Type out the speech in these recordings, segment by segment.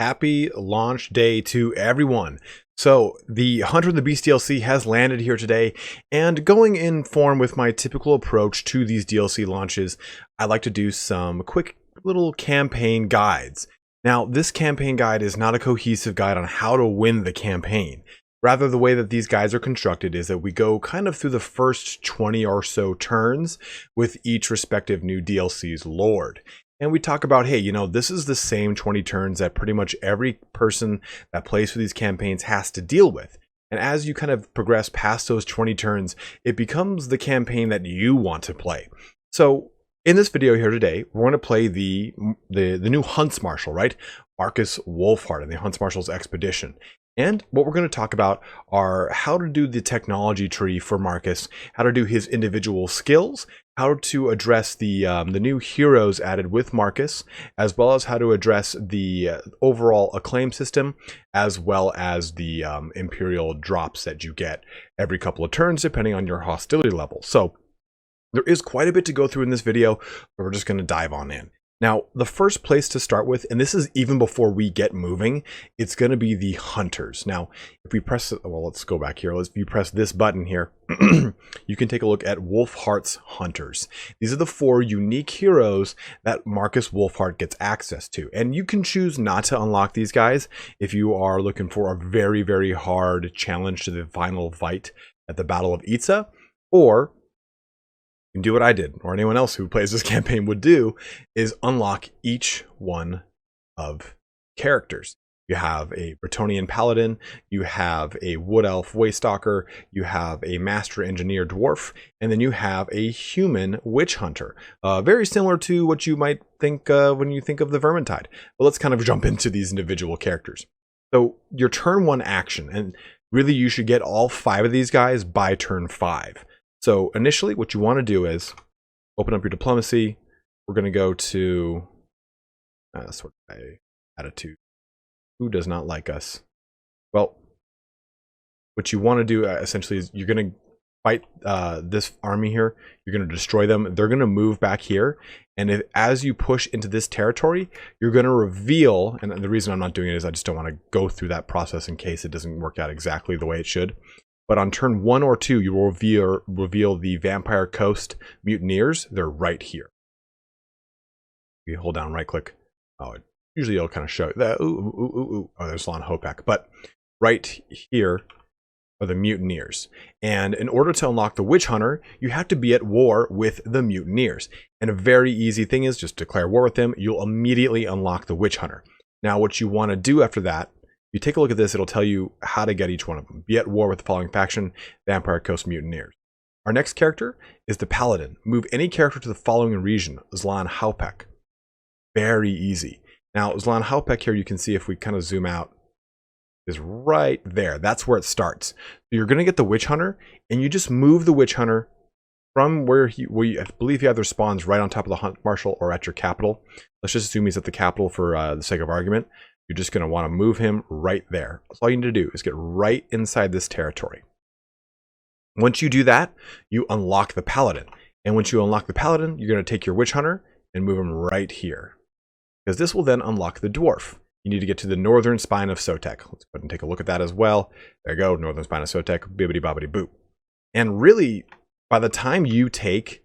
Happy launch day to everyone. So the Hunter and the Beast DLC has landed here today, and going in form with my typical approach to these DLC launches, I like to do some quick little campaign guides. Now, this campaign guide is not a cohesive guide on how to win the campaign. Rather, the way that these guides are constructed is that we go kind of through the first 20 or so turns with each respective new DLC's lord. And we talk about, hey, this is the same 20 turns that pretty much every person that plays for these campaigns has to deal with. And as you kind of progress past those 20 turns, it becomes the campaign that you want to play. So in this video here today, we're going to play the new Huntsmarshal, right? Markus Wulfhart and the Huntsmarshal's expedition. And what we're going to talk about are how to do the technology tree for Markus, how to do his individual skills, how to address the new heroes added with Markus, as well as how to address the overall Acclaim system, as well as the Imperial drops that you get every couple of turns, depending on your hostility level. So there is quite a bit to go through in this video, but we're just going to dive on in. Now, the first place to start with, and this is even before we get moving, it's going to be the hunters. Now, if we press, well, let's go back here. If you press this button here, you can take a look at Wulfhart's hunters. These are the 4 unique heroes that Markus Wulfhart gets access to. And you can choose not to unlock these guys if you are looking for a very, very hard challenge to the final fight at the Battle of EVGA, or and do what I did, or anyone else who plays this campaign would do, is unlock each one of characters. You have a Bretonnian Paladin, you have a Wood Elf Waystalker, you have a Master Engineer Dwarf, and then you have a Human Witch Hunter. Very similar to what you might think when you think of the Vermintide. But let's kind of jump into these individual characters. So your turn 1 action, and really you should get all 5 of these guys by turn 5. So initially, what you want to do is open up your diplomacy. We're going to go to sort of attitude. Who does not like us? Well, what you want to do essentially is you're going to fight this army here. You're going to destroy them. They're going to move back here. And as you push into this territory, you're going to reveal, and the reason I'm not doing it is I just don't want to go through that process in case it doesn't work out exactly the way it should. But on turn 1 or 2, you will reveal the Vampire Coast Mutineers. They're right here. You hold down right click. Oh, usually it'll kind of show that. Oh, there's Lon Hopek. But right here are the Mutineers. And in order to unlock the Witch Hunter, you have to be at war with the Mutineers. And a very easy thing is just declare war with them. You'll immediately unlock the Witch Hunter. Now, what you want to do after that, you take a look at this, it'll tell you how to get each one of them. Be at war with the following faction, Vampire Coast Mutineers. Our next character is the Paladin. Move any character to the following region, Zlan Haupek. Very easy. Now, Zlan Haupek here, you can see if we kind of zoom out, is right there. That's where it starts. So you're going to get the Witch Hunter, and you just move the Witch Hunter from where I believe he either spawns right on top of the Huntsmarshal or at your capital. Let's just assume he's at the capital for the sake of argument. You're just going to want to move him right there. That's all you need to do is get right inside this territory. Once you do that, you unlock the Paladin. And once you unlock the Paladin, you're going to take your Witch Hunter and move him right here. Because this will then unlock the Dwarf. You need to get to the northern spine of Sotek. Let's go ahead and take a look at that as well. There you go, northern spine of Sotek, bibbity bobbity boop. And really, by the time you take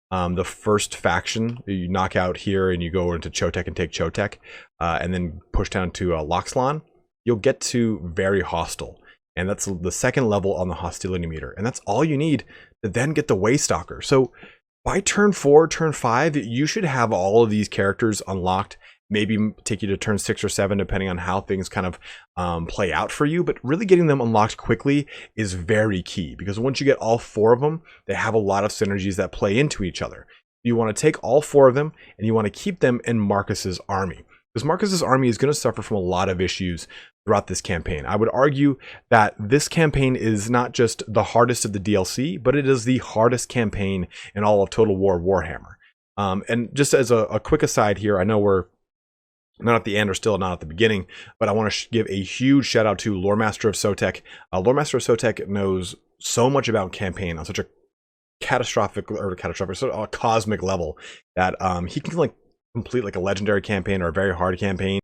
the first faction, you knock out here and you go into Chotek and take Chotek, and then push down to Loxlon, you'll get to very hostile. And that's the second level on the hostility meter. And that's all you need to then get the Waystalker. So by turn 4, turn 5, you should have all of these characters unlocked. Maybe take you to turn 6 or 7, depending on how things kind of play out for you. But really getting them unlocked quickly is very key, because once you get all 4 of them, they have a lot of synergies that play into each other. You want to take all 4 of them, and you want to keep them in Markus's army, because Markus's army is going to suffer from a lot of issues throughout this campaign. I would argue that this campaign is not just the hardest of the DLC, but it is the hardest campaign in all of Total War Warhammer. And just as a quick aside here, I know we're not at the end or still not at the beginning, but I want to give a huge shout out to Loremaster of Sotek. Loremaster of Sotek knows so much about campaign on such a cosmic level that he can like complete like a legendary campaign or a very hard campaign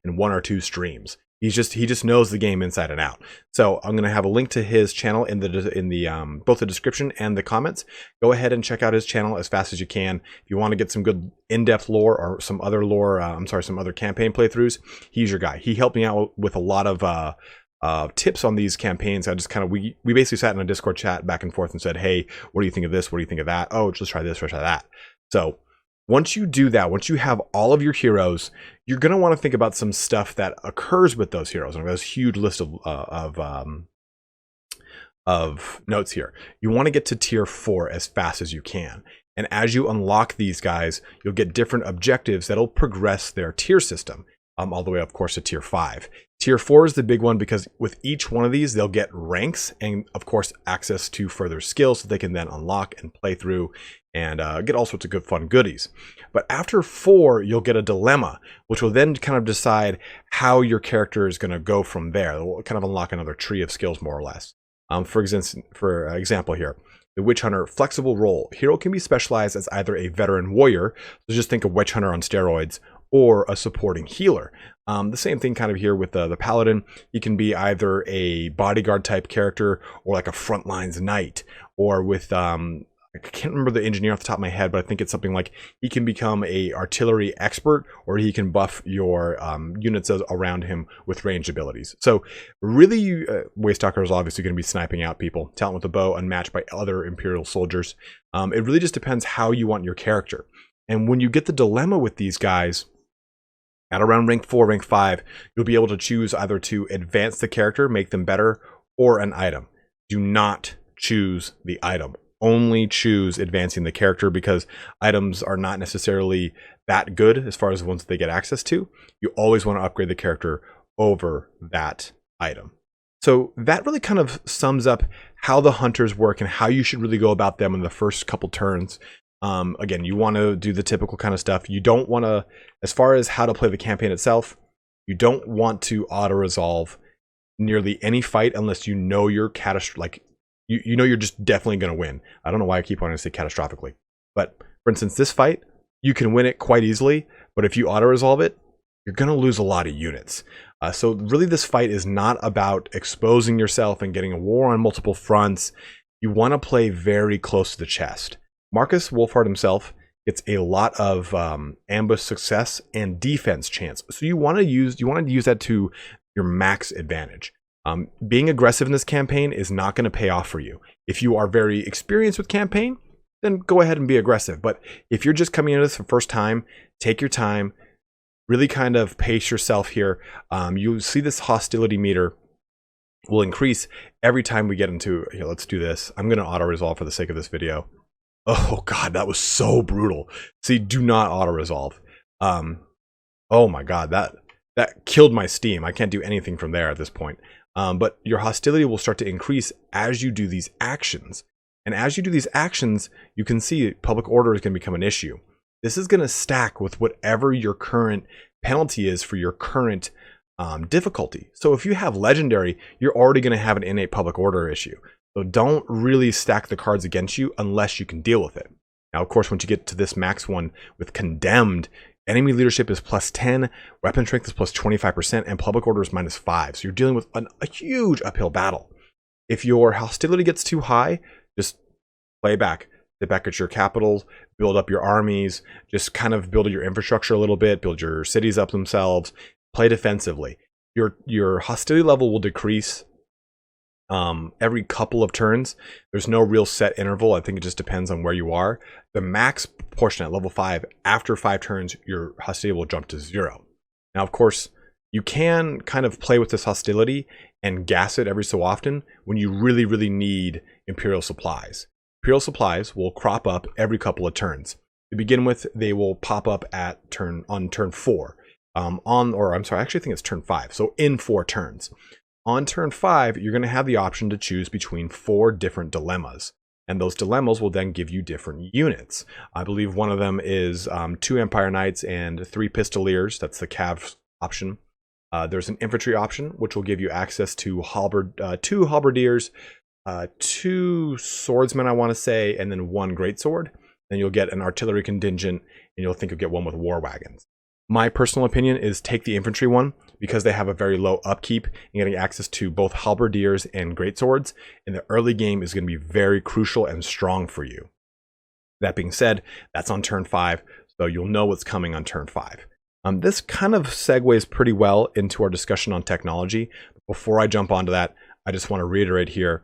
in 1 or 2 streams. He just knows the game inside and out. So I'm gonna have a link to his channel in the both the description and the comments. Go ahead and check out his channel as fast as you can. If you want to get some good in-depth lore or some other lore, some other campaign playthroughs, he's your guy. He helped me out with a lot of tips on these campaigns. I just kind of we basically sat in a Discord chat back and forth and said, hey, what do you think of this? What do you think of that? Oh, let's try this, let's try that. So once you do that, once you have all of your heroes, you're going to want to think about some stuff that occurs with those heroes. And I've got this huge list of notes here. You want to get to tier 4 as fast as you can. And as you unlock these guys, you'll get different objectives that'll progress their tier system, all the way, of course, to tier 5. Tier 4 is the big one because with each one of these, they'll get ranks and, of course, access to further skills that they can then unlock and play through and get all sorts of good fun goodies. But after 4, you'll get a dilemma, which will then kind of decide how your character is going to go from there. It will kind of unlock another tree of skills, more or less. For example here, the Witch Hunter flexible role. Hero can be specialized as either a veteran warrior, so just think of Witch Hunter on steroids, or a supporting healer. The same thing kind of here with the Paladin. He can be either a bodyguard type character or like a frontlines knight, or with I can't remember the engineer off the top of my head, but I think it's something like he can become a artillery expert, or he can buff your units around him with ranged abilities. So really, Waystalker is obviously going to be sniping out people. Talent with a bow, unmatched by other Imperial soldiers. It really just depends how you want your character. And when you get the dilemma with these guys, at around rank 4, rank 5, you'll be able to choose either to advance the character, make them better, or an item. Do not choose the item. Only choose advancing the character, because items are not necessarily that good as far as the ones that they get access to. You always want to upgrade the character over that item. So that really kind of sums up how the hunters work and how you should really go about them in the first couple turns. Again, you want to do the typical kind of stuff. You don't want to, as far as how to play the campaign itself, you don't want to auto-resolve nearly any fight unless you know you're you know you're just definitely going to win. I don't know why I keep wanting to say catastrophically. But for instance, this fight, you can win it quite easily. But if you auto-resolve it, you're going to lose a lot of units. So really this fight is not about exposing yourself and getting a war on multiple fronts. You want to play very close to the chest. Markus Wulfhart himself gets a lot of ambush success and defense chance. So you want to use that to your max advantage. Being aggressive in this campaign is not going to pay off for you. If you are very experienced with campaign, then go ahead and be aggressive. But if you're just coming into this for the first time, take your time, really kind of pace yourself here. You see this hostility meter will increase every time we get into, here, let's do this. I'm going to auto-resolve for the sake of this video. Oh God, that was so brutal. See, do not auto-resolve. Oh my God, that killed my Steam. I can't do anything from there at this point. But your hostility will start to increase as you do these actions. And as you do these actions, you can see public order is going to become an issue. This is going to stack with whatever your current penalty is for your current difficulty. So if you have legendary, you're already going to have an innate public order issue. So don't really stack the cards against you unless you can deal with it. Now, of course, once you get to this max one with condemned, enemy leadership is +10, weapon strength is +25%, and public order is -5. So you're dealing with a huge uphill battle. If your hostility gets too high, just play back. Sit back at your capitals, build up your armies, just kind of build your infrastructure a little bit, build your cities up themselves, play defensively. Your hostility level will decrease every couple of turns. There's no real set interval. I think it just depends on where you are. The max portion at level 5, after 5 turns, your hostility will jump to 0. Now, of course, you can kind of play with this hostility and gas it every so often when you really, really need Imperial supplies. Imperial supplies will crop up every couple of turns. To begin with, they will pop up at on turn 4. Actually, I think it's turn 5. So in 4 turns. On turn 5, you're going to have the option to choose between 4 different dilemmas. And those dilemmas will then give you different units. I believe one of them is 2 Empire Knights and 3 Pistoliers. That's the Cav option. There's an infantry option, which will give you access to 2 halberdiers, 2 swordsmen, I want to say, and then 1 greatsword. then you'll get an artillery contingent, and you'll think you'll get one with war wagons. My personal opinion is take the infantry one because they have a very low upkeep, and getting access to both halberdiers and greatswords in the early game is going to be very crucial and strong for you. That being said, that's on turn 5, so you'll know what's coming on turn 5. This kind of segues pretty well into our discussion on technology. Before I jump onto that, I just want to reiterate here,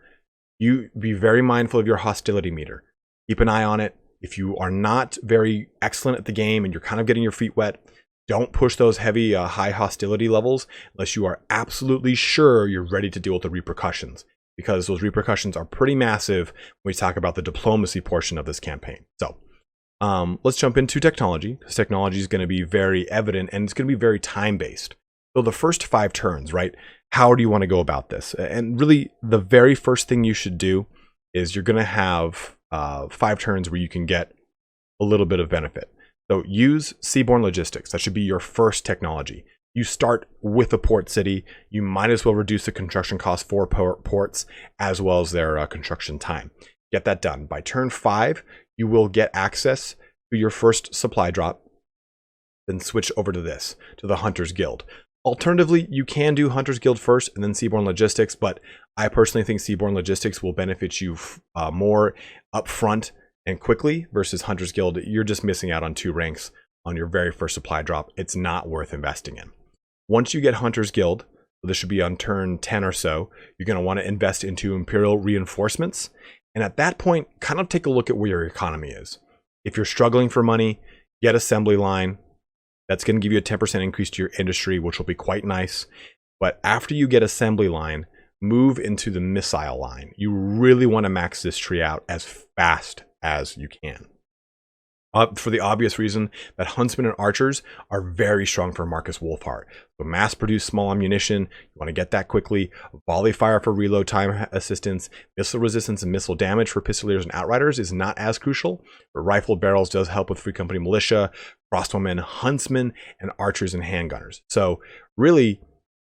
you be very mindful of your hostility meter. Keep an eye on it. If you are not very excellent at the game and you're kind of getting your feet wet, don't push those heavy high hostility levels unless you are absolutely sure you're ready to deal with the repercussions, because those repercussions are pretty massive when we talk about the diplomacy portion of this campaign. So let's jump into technology. This technology is going to be very evident, and it's going to be very time-based. So the first 5 turns, right? How do you want to go about this? And really, the very first thing you should do is you're going to have 5 turns where you can get a little bit of benefit. So use seaborne logistics. That should be your first technology. You start with a port city. You might as well reduce the construction cost for ports as well as their construction time. Get that done. By turn 5, you will get access to your first supply drop. Then switch over to this, to the Hunter's Guild. Alternatively, you can do Hunter's Guild first and then Seaborne Logistics, but I personally think Seaborne Logistics will benefit you more upfront and quickly versus Hunter's Guild. You're just missing out on 2 ranks on your very first supply drop. It's not worth investing in. Once you get Hunter's Guild, so this should be on turn 10 or so, you're going to want to invest into Imperial reinforcements. And at that point, kind of take a look at where your economy is. If you're struggling for money, get assembly line. That's going to give you a 10% increase to your industry, which will be quite nice. But after you get assembly line, move into the missile line. You really want to max this tree out as fast as you can. For the obvious reason that huntsmen and archers are very strong for Markus Wulfhart. So mass produce small ammunition, you want to get that quickly. Volley fire for reload time assistance. Missile resistance and missile damage for pistoliers and outriders is not as crucial, but rifled barrels does help with Free Company militia, crossbowmen, huntsmen, and archers and handgunners. So really,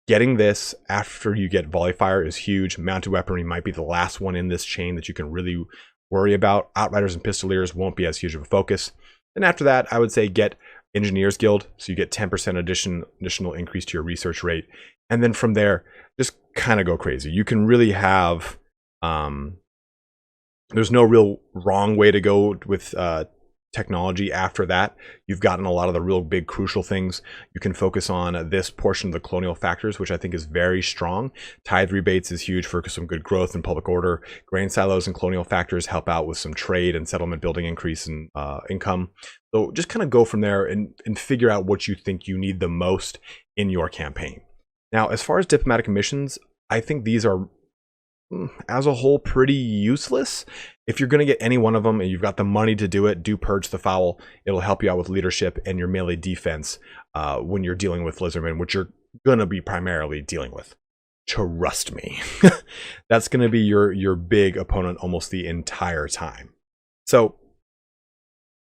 getting this after you get volley fire is huge. Mounted weaponry might be the last one in this chain that you can really worry about. Outriders and pistoliers won't be as huge of a focus. And after that, I would say get Engineers Guild, so you get 10% additional increase to your research rate. And then from there, just kind of go crazy. You can really have, there's no real wrong way to go with technology after that. You've gotten a lot of the real big crucial things. You can focus on this portion of the colonial factors, which I think is very strong. Tithe rebates is huge for some good growth and public order. Grain silos and colonial factors help out with some trade and settlement building increase in income. So just kind of go from there and figure out what you think you need the most in your campaign. Now, as far as diplomatic missions, I think these are as a whole pretty useless. If you're going to get any one of them and you've got the money to do it, do Purge the Foul. It'll help you out with leadership and your melee defense when you're dealing with lizardmen, which you're going to be primarily dealing with. Trust me. That's going to be your big opponent almost the entire time. So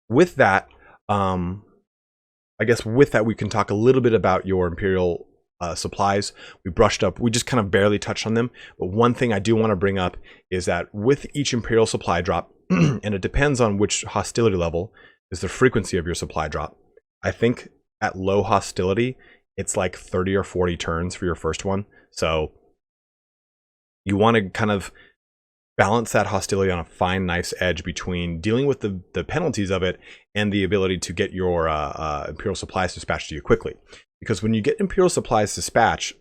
with that, I guess with that, we can talk a little bit about your Imperial supplies. We brushed up, we just kind of barely touched on them, but one thing I do want to bring up is that with each Imperial supply drop, and it depends on which hostility level is the frequency of your supply drop. I think at low hostility, it's like 30 or 40 turns for your first one. So you want to kind of balance that hostility on a fine, nice edge between dealing with the penalties of it and the ability to get your Imperial supplies dispatched to you quickly. Because when you get Imperial supplies dispatched,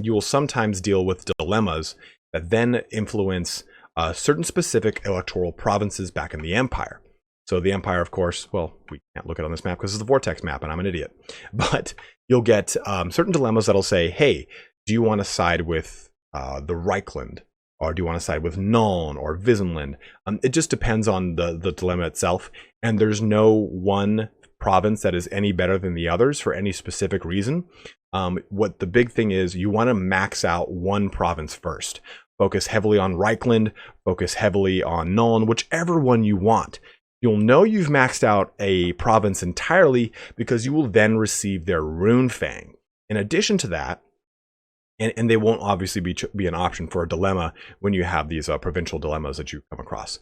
you will sometimes deal with dilemmas that then influence certain specific electoral provinces back in the Empire. So the Empire, of course, well, we can't look at it on this map because it's the Vortex map and I'm an idiot. But you'll get certain dilemmas that'll say, hey, do you want to side with the Reichland? Or do you want to side with Nuln or Visenland? It just depends on the dilemma itself. And there's no one province that is any better than the others for any specific reason. What the big thing is, you want to max out one province first. Focus heavily on Reichland, focus heavily on Nuln, whichever one you want. You'll know you've maxed out a province entirely because you will then receive their Rune Fang. In addition to that, and they won't obviously be an option for a dilemma when you have these provincial dilemmas that you come across.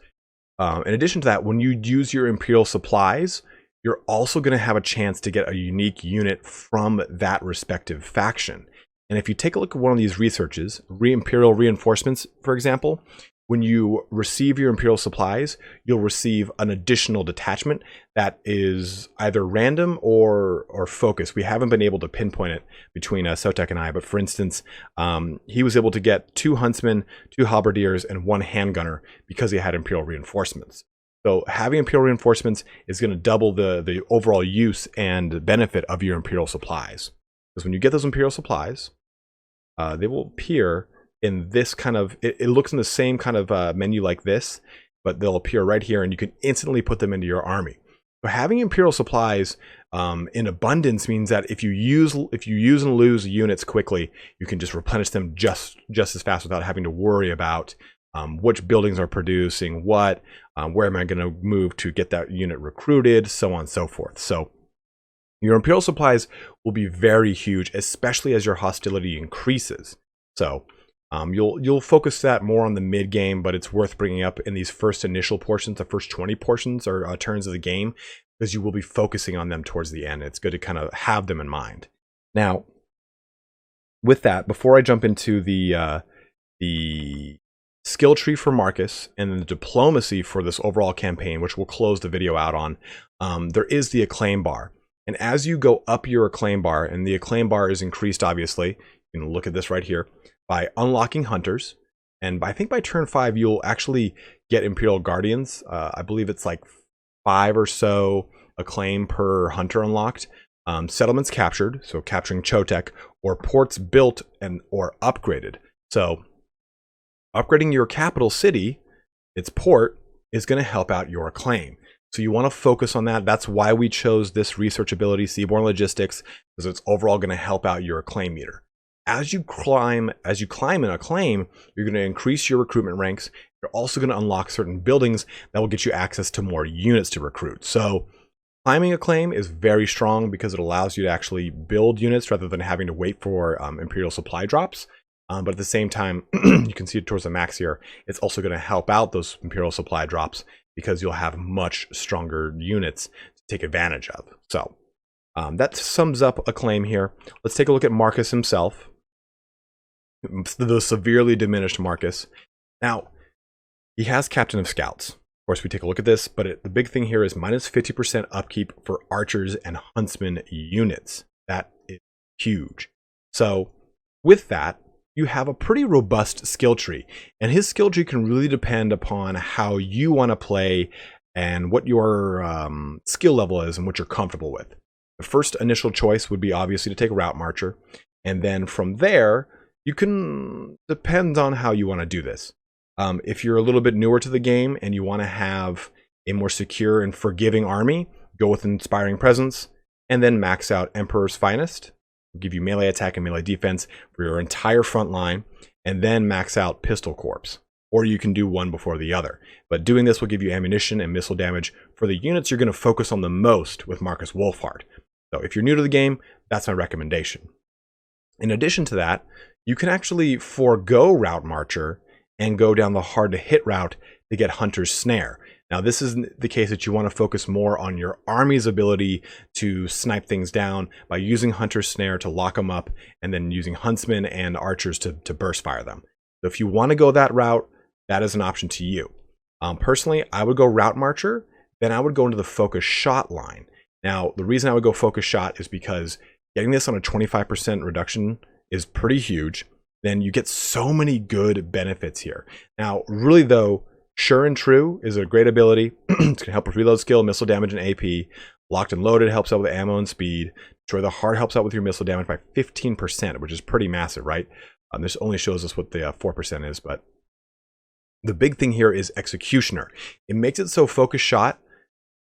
In addition to that, when you use your Imperial supplies, you're also going to have a chance to get a unique unit from that respective faction. And if you take a look at one of these researches, Imperial reinforcements, for example, when you receive your Imperial supplies, you'll receive an additional detachment that is either random or focused. We haven't been able to pinpoint it between Sotek and I, but for instance, he was able to get 2 huntsmen, 2 halberdiers, and 1 handgunner because he had Imperial reinforcements. So having Imperial reinforcements is going to double the overall use and benefit of your Imperial supplies. Because when you get those Imperial supplies, they will appear in this kind of, it looks in the same kind of menu like this, but they'll appear right here and you can instantly put them into your army. So having Imperial supplies in abundance means that if you use and lose units quickly, you can just replenish them just as fast without having to worry about which buildings are producing what, where am I going to move to get that unit recruited, so on and so forth. So your Imperial supplies will be very huge, especially as your hostility increases. So you'll focus that more on the mid game, but it's worth bringing up in these first initial portions, the first 20 portions or turns of the game, because you will be focusing on them towards the end. It's good to kind of have them in mind. Now, with that, before I jump into the skill tree for Markus and then the diplomacy for this overall campaign, which we'll close the video out on, there is the Acclaim bar. And as you go up your Acclaim bar, and the Acclaim bar is increased, obviously, you can look at this right here, by unlocking hunters, and I think by turn 5 you'll actually get Imperial Guardians. I believe it's like 5 or so Acclaim per hunter unlocked. Settlements captured, so capturing Chotek, or ports built and or upgraded. So upgrading your capital city, its port, is going to help out your Acclaim. So you want to focus on that. That's why we chose this research ability, Seaborne Logistics, because it's overall going to help out your Acclaim meter. As you climb in Acclaim, you're going to increase your recruitment ranks. You're also going to unlock certain buildings that will get you access to more units to recruit. So climbing Acclaim is very strong because it allows you to actually build units rather than having to wait for Imperial supply drops. But at the same time, you can see it towards the max here. It's also going to help out those Imperial supply drops because you'll have much stronger units to take advantage of. So that sums up Acclaim here. Let's take a look at Markus himself. The severely diminished Markus. Now, he has Captain of Scouts. Of course, we take a look at this, but the big thing here is minus 50% upkeep for archers and huntsman units. That is huge. So with that, you have a pretty robust skill tree, and his skill tree can really depend upon how you want to play and what your skill level is and what you're comfortable with. The first initial choice would be obviously to take Route Marcher, and then from there, you can depend on how you want to do this. If you're a little bit newer to the game and you want to have a more secure and forgiving army, go with Inspiring Presence, and then max out Emperor's Finest. It'll give you melee attack and melee defense for your entire front line, and then max out Pistol Corps. Or you can do one before the other. But doing this will give you ammunition and missile damage for the units you're going to focus on the most with Markus Wulfhart. So if you're new to the game, that's my recommendation. In addition to that, you can actually forego Route Marcher and go down the hard to hit route to get Hunter's Snare. Now, this is the case that you want to focus more on your army's ability to snipe things down by using Hunter's Snare to lock them up and then using huntsmen and archers to burst fire them. So if you want to go that route, that is an option to you. Personally, I would go Route Marcher, then I would go into the Focus Shot line. Now, the reason I would go Focus Shot is because getting this on a 25% reduction is pretty huge. Then you get so many good benefits here. Now, really though, Sure and True is a great ability. It's going to help with reload skill, missile damage, and AP. Locked and Loaded helps out with ammo and speed. Destroy the Heart helps out with your missile damage by 15%, which is pretty massive, right? This only shows us what the 4% is, but the big thing here is Executioner. It makes it so Focus Shot.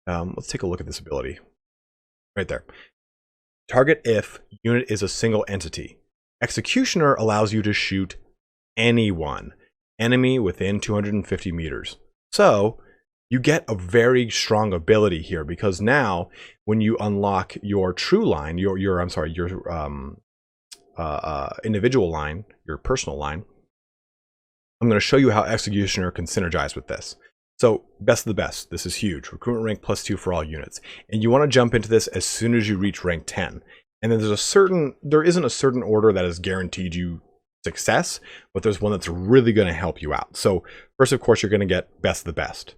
Let's take a look at this ability. Right there. Target if unit is a single entity. Executioner allows you to shoot anyone, enemy within 250 meters. So you get a very strong ability here because now when you unlock your true line, your individual line, your personal line, I'm going to show you how Executioner can synergize with this. So best of the best. This is huge. Recruitment rank +2 for all units. And you want to jump into this as soon as you reach rank 10. And then there isn't a certain order that has guaranteed you success, but there's one that's really going to help you out. So first, of course, you're going to get best of the best.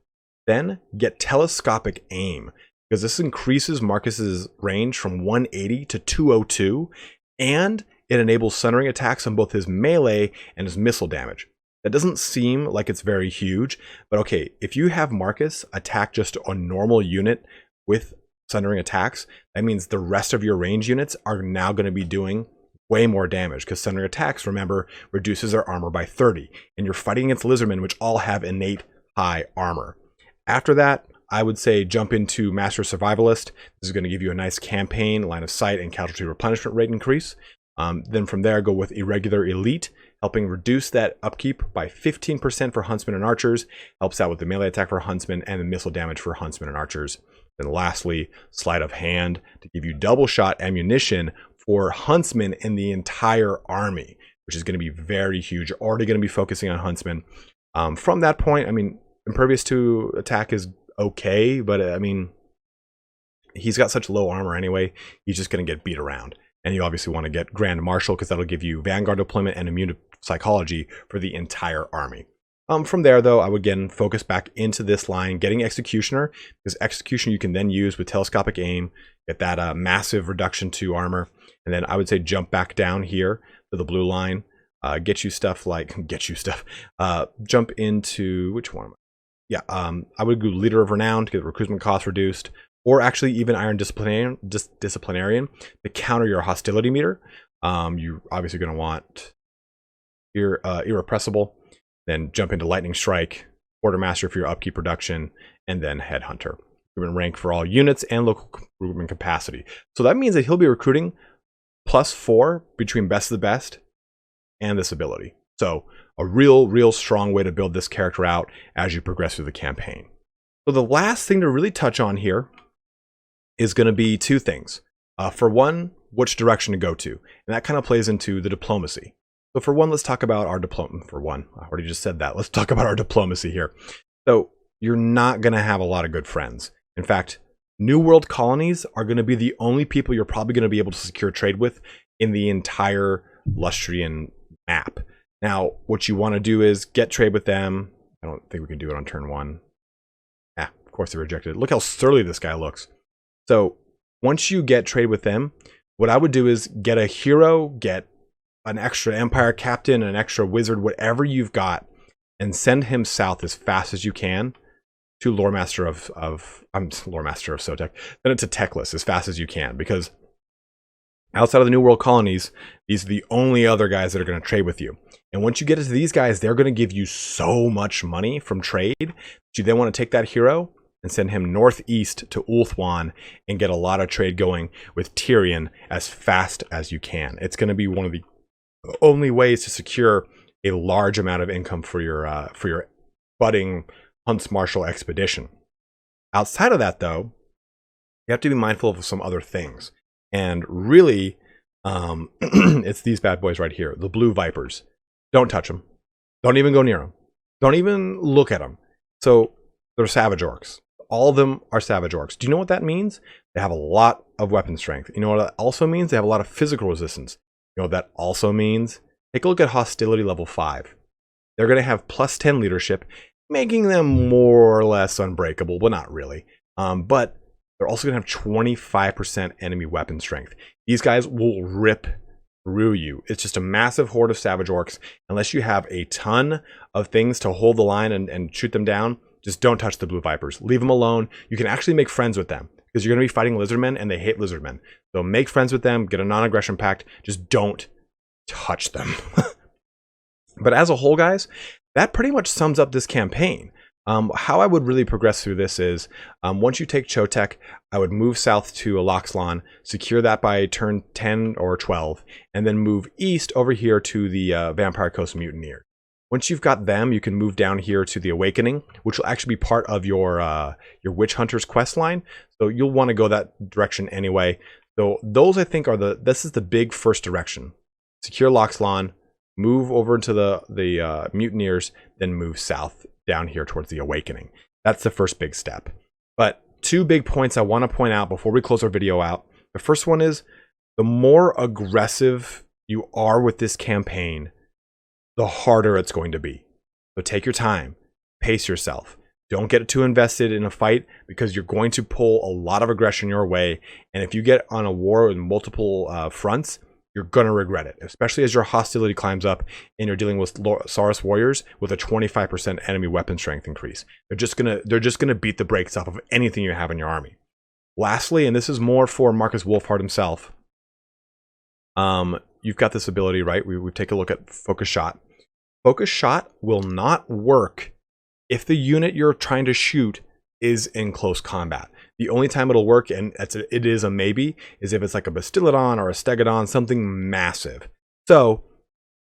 Then get telescopic aim, because this increases Markus's range from 180 to 202, and it enables centering attacks on both his melee and his missile damage. That doesn't seem like it's very huge, but okay, if you have Markus attack just a normal unit with centering attacks, that means the rest of your range units are now going to be doing way more damage, because centering attacks, remember, reduces their armor by 30, and you're fighting against lizardmen, which all have innate high armor. After that, I would say jump into Master Survivalist. This is going to give you a nice campaign, line of sight, and casualty replenishment rate increase. Then from there, go with Irregular Elite, helping reduce that upkeep by 15% for Huntsmen and Archers. Helps out with the melee attack for Huntsmen and the missile damage for Huntsmen and Archers. Then lastly, Sleight of Hand to give you double shot ammunition for Huntsmen in the entire army, which is going to be very huge. You're already going to be focusing on Huntsmen. From that point, I mean, Impervious to attack is okay, but I mean, he's got such low armor anyway, he's just going to get beat around. And you obviously want to get Grand Marshal, because that'll give you Vanguard deployment and immune to psychology for the entire army. From there, though, I would again focus back into this line, getting Executioner, because Execution you can then use with telescopic aim, get that massive reduction to armor. And then I would say jump back down here to the blue line, jump into, which one? Yeah, I would go Leader of Renown to get recruitment costs reduced, or actually even Iron Disciplinarian to counter your hostility meter. You're obviously going to want Irrepressible, then jump into Lightning Strike, Quartermaster for your upkeep production, and then Headhunter. Recruitment rank for all units and local recruitment capacity. So that means that he'll be recruiting +4 between best of the best and this ability. So a real strong way to build this character out as you progress through the campaign. So the last thing to really touch on here is going to be two things. For one, which direction to go to. And that kind of plays into the diplomacy. So for one, let's talk about our diplomacy. For one, I already just said that. Let's talk about our diplomacy here. So you're not going to have a lot of good friends. In fact, New World colonies are going to be the only people you're probably going to be able to secure trade with in the entire Lustrian map. Now, what you want to do is get trade with them. I don't think we can do it on turn 1. Of course they rejected it. Look how surly this guy looks. So once you get trade with them, what I would do is get a hero, get an extra Empire Captain, an extra Wizard, whatever you've got, and send him south as fast as you can to Loremaster of Sotek. Then it's a Techless as fast as you can, because outside of the New World colonies, these are the only other guys that are going to trade with you. And once you get into these guys, they're going to give you so much money from trade that you then want to take that hero and send him northeast to Ulthuan and get a lot of trade going with Tyrion as fast as you can. It's going to be one of the only ways to secure a large amount of income for your budding Huntsmarshal expedition. Outside of that, though, you have to be mindful of some other things. And really, it's these bad boys right here, the Blue Vipers. Don't touch them. Don't even go near them. Don't even look at them. So they're Savage Orcs. All of them are Savage Orcs. Do you know what that means? They have a lot of weapon strength. You know what that also means? They have a lot of physical resistance. You know what that also means? Take a look at Hostility level 5. They're going to have +10 leadership, making them more or less unbreakable, but not really. But they're also going to have 25% enemy weapon strength. These guys will rip through you. It's just a massive horde of Savage Orcs. Unless you have a ton of things to hold the line and shoot them down, just don't touch the Blue Vipers. Leave them alone. You can actually make friends with them, because you're going to be fighting Lizardmen, and they hate Lizardmen. So make friends with them, get a non-aggression pact, just don't touch them. But as a whole, guys, that pretty much sums up this campaign. How I would really progress through this is, once you take Chotek, I would move south to Aloxlon, secure that by turn 10 or 12, and then move east over here to the Vampire Coast Mutineers. Once you've got them, you can move down here to the Awakening, which will actually be part of your Witch Hunters quest line. So you'll want to go that direction anyway. So those, I think, this is the big first direction. Secure Loxlon, move over into the Mutineers, then move south down here towards the Awakening. That's the first big step. But two big points I want to point out before we close our video out. The first one is the more aggressive you are with this campaign, the harder it's going to be. So take your time, pace yourself. Don't get too invested in a fight because you're going to pull a lot of aggression your way. And if you get on a war in multiple fronts, you're going to regret it, especially as your hostility climbs up and you're dealing with Saurus warriors with a 25% enemy weapon strength increase. They're just gonna beat the brakes off of anything you have in your army. Lastly, and this is more for Markus Wulfhart himself, you've got this ability, right? We take a look at Focus Shot. Focus Shot will not work if the unit you're trying to shoot is in close combat. The only time it'll work, and it is a maybe, is if it's like a Bastiladon or a Stegodon, something massive. So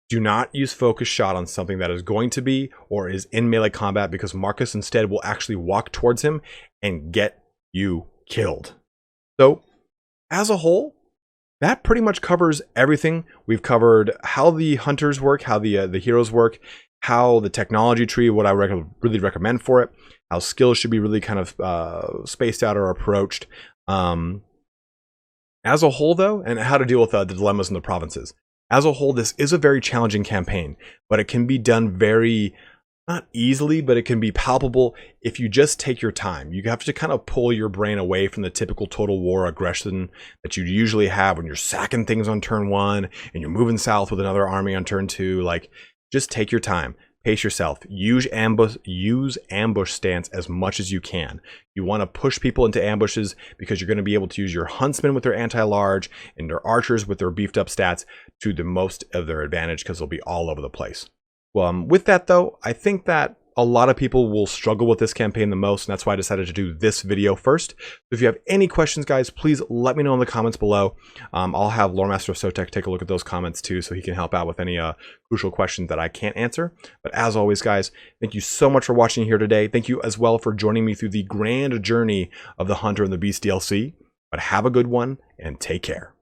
do not use Focus Shot on something that is going to be or is in melee combat, because Markus instead will actually walk towards him and get you killed. So as a whole, that pretty much covers everything. We've covered how the hunters work, how the heroes work, how the technology tree, what I really recommend for it, how skills should be really kind of spaced out or approached. As a whole, though, and how to deal with the dilemmas in the provinces. As a whole, this is a very challenging campaign, but it can be done very, not easily, but it can be palpable if you just take your time. You have to kind of pull your brain away from the typical total war aggression that you usually have when you're sacking things on turn 1 and you're moving south with another army on turn 2. Like, just take your time. Pace yourself. Use ambush stance as much as you can. You want to push people into ambushes because you're going to be able to use your huntsmen with their anti-large and your archers with their beefed up stats to the most of their advantage, because they'll be all over the place. With that though, I think that a lot of people will struggle with this campaign the most, and that's why I decided to do this video first. So if you have any questions, guys, please let me know in the comments below. I'll have Loremaster of Sotek take a look at those comments too, so he can help out with any crucial questions that I can't answer. But as always, guys, thank you so much for watching here today. Thank you as well for joining me through the grand journey of the Hunter and the Beast DLC. But have a good one, and take care.